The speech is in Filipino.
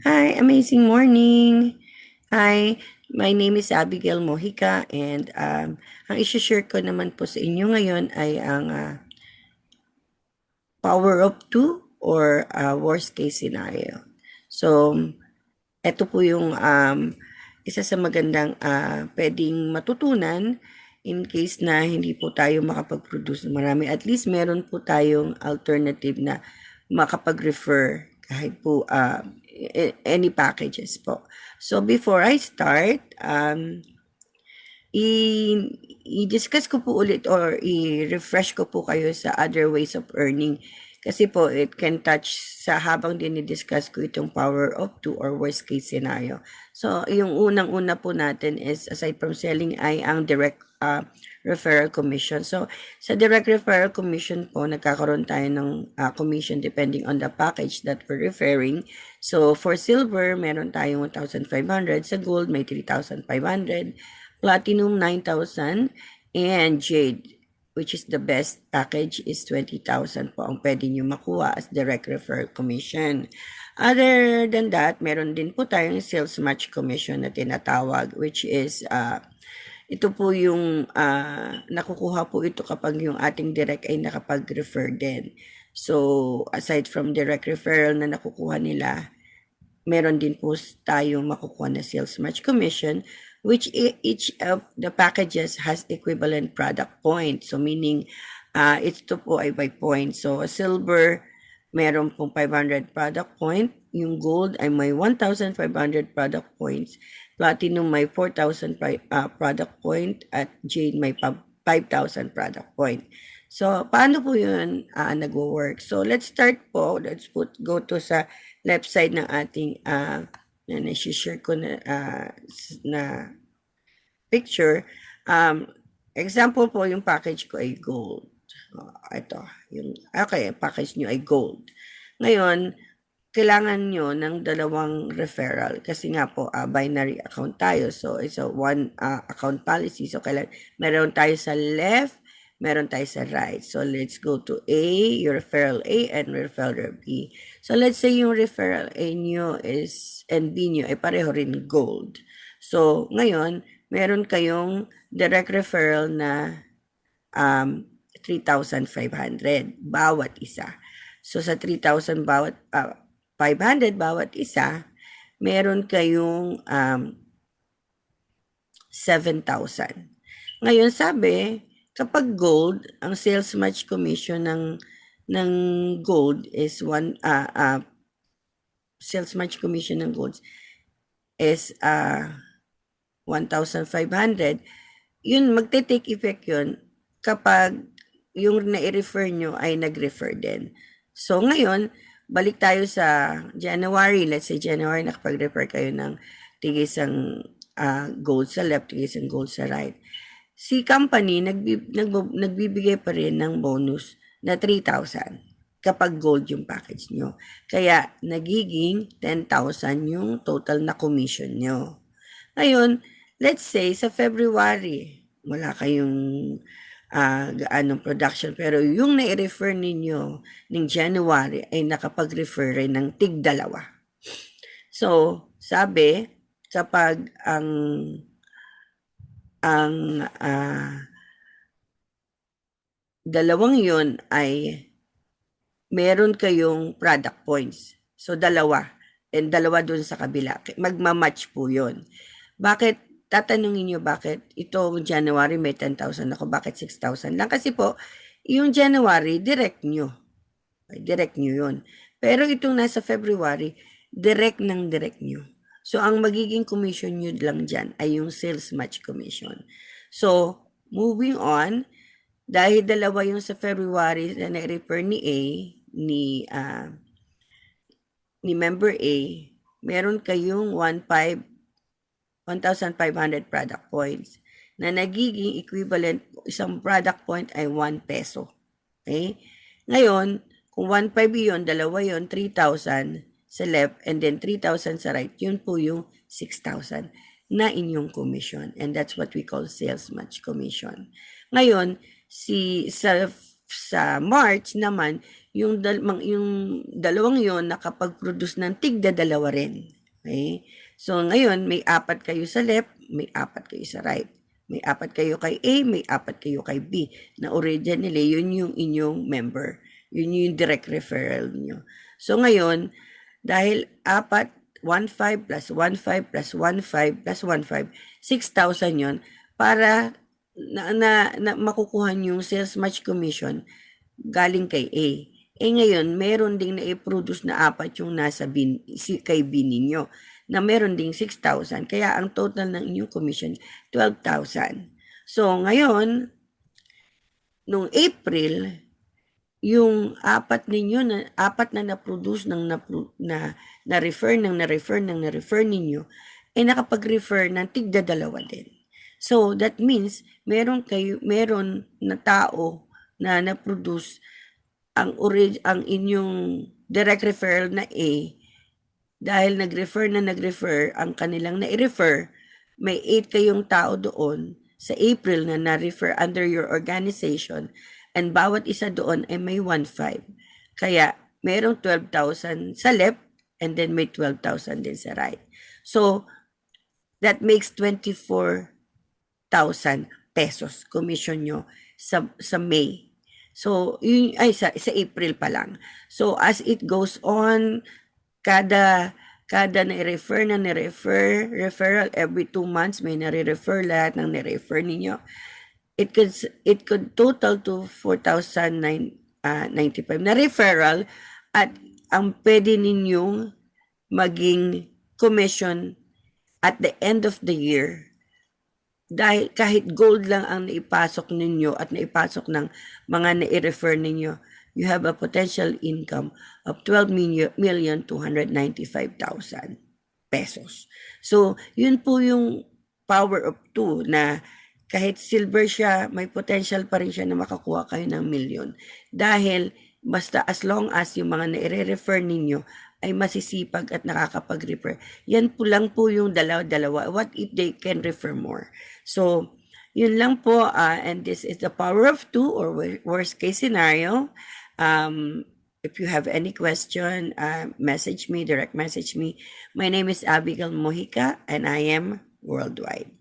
Hi, amazing morning. Hi, my name is Abigail Mojica and ang isi-share ko naman po sa inyo ngayon ay ang power of two or worst case scenario. So, ito po yung isa sa magandang pwedeng matutunan in case na hindi po tayo makapag-produce ng marami. At least meron po tayong alternative na makapag-refer kahit po any packages po. So before I start, i-discuss ko po ulit or i-refresh ko po kayo sa other ways of earning. Kasi po, it can touch sa habang dinidiscuss ko itong power of two or worst case scenario. So, yung unang-una po natin is, aside from selling, ay ang direct referral commission. So, sa direct referral commission po, nagkakaroon tayo ng commission depending on the package that we're referring. So, for silver, meron tayong 1,500. Sa gold, may 3,500. Platinum 9,000 and Jade, which is the best package, is 20,000 po ang pwede nyo makuha as direct referral commission. Other than that, meron din po tayong sales match commission na tinatawag, which is ito po yung nakukuha po ito kapag yung ating direct ay nakapag-refer din. So, aside from direct referral na nakukuha nila, meron din po tayong makukuha na sales match commission, which each of the packages has equivalent product point. So meaning, ito po ay by point. So silver, meron pong 500 product point. Yung gold ay may 1,500 product points. Platinum may 4,000 product point. At jade may 5,000 product point. So, paano po yun nag-work? So, let's start po. Let's go to sa left side ng ating na nasi-share ko na picture. Example po, yung package ko ay gold. Ito, package nyo ay gold. Ngayon, kailangan nyo ng dalawang referral kasi nga po binary account tayo. So, it's a one account policy. So, meron tayo sa left, meron tayo sa right. So, let's go to A, your referral A and referral B. So, let's say yung referral A nyo is, and B nyo ay pareho rin gold. So, ngayon, meron kayong direct referral na 3,500 bawat isa. So, sa 3,000 bawat 500 bawat isa, meron kayong 7,000. Ngayon sabi, kapag gold, ang sales match commission ng gold is sales match commission ng gold is 1,500. Yun, magte-take effect yun kapag yung na-refer nyo ay nag-refer din. So, ngayon, balik tayo sa January. Let's say January, nakapag-refer kayo ng tigisang gold sa left, tigisang gold sa right. Si company, nagbibigay pa rin ng bonus na 3,000 kapag gold yung package nyo. Kaya, nagiging 10,000 yung total na commission nyo. Ngayon, let's say sa February, wala kayong gaanong production, pero yung nai-refer ninyo ng January ay nakapag-refer rin ng tig-dalawa. So, sabi, kapag ang dalawang yon ay meron kayong product points. So, dalawa. And dalawa dun sa kabila. Magmamatch po yon. Bakit? Tatanungin nyo bakit ito January may 10,000 ako, bakit 6,000 lang? Kasi po, yung January, direct nyo. Direct nyo yun. Pero itong nasa February, direct nyo. So, ang magiging commission nyo lang dyan ay yung sales match commission. So, moving on, dahil dalawa yung sa February na na-refer ni A, ni member A, meron kayong 1,500 product points na nagiging equivalent, isang product point ay 1 peso. Okay? Ngayon, kung 1,500 yun, dalawa yun, 3,000 sa left and then 3,000 sa right, yun po yung 6,000 na inyong commission. And that's what we call sales match commission. Ngayon, sa March naman, yung dalawang yon nakapag-produce ng tigda-dalawa rin. Okay? So, ngayon, may 4 kayo sa left, may 4 kayo sa right. May 4 kayo kay A, may 4 kayo kay B. Na originally, yun yung inyong member. Yun yung direct referral niyo. So, ngayon, dahil 4, 1,500 plus 1,500 plus 1,500 plus 1,500, 6,000 yun para na makukuha yung sales match commission galing kay A. Ngayon, meron ding na-produce na 4 yung nasa kay B ninyo na meron ding 6,000. Kaya ang total ng inyong commission, 12,000. So, ngayon, nung April, yung 4 ninyo na 4 na na-produce na-refer ninyo, nakapag-refer ng tigda-dalawa din. So, that means, meron na tao na na-produce ang inyong direct referral na A, dahil nag-refer ang kanilang na-refer, may 8 kayong tao doon sa April na na-refer under your organization, and bawat isa doon ay may 1,500. Kaya, merong 12,000 sa left, and then may 12,000 din sa right. So, that makes 24,000 pesos commission nyo sa May. So, sa April pa lang. So, as it goes on, kada referral every 2 months, may nare-refer lahat ng nare-refer ninyo. It could total to 4,095 na referral, at ang pwede ninyong maging commission at the end of the year, dahil kahit gold lang ang naipasok ninyo at naipasok ng mga nai-refer ninyo, you have a potential income of 12,295,000 pesos. So, yun po yung power of 2 na kahit silver siya, may potential pa rin siya na makakuha kayo ng million. Dahil basta as long as yung mga nai-refer ninyo ay masisipag at nakakapag-refer. Yan po lang po yung dalawa. What if they can refer more? So, yun lang po, and this is the power of 2 or worst case scenario. If you have any question, direct message me. My name is Abigail Mojica, and I am worldwide.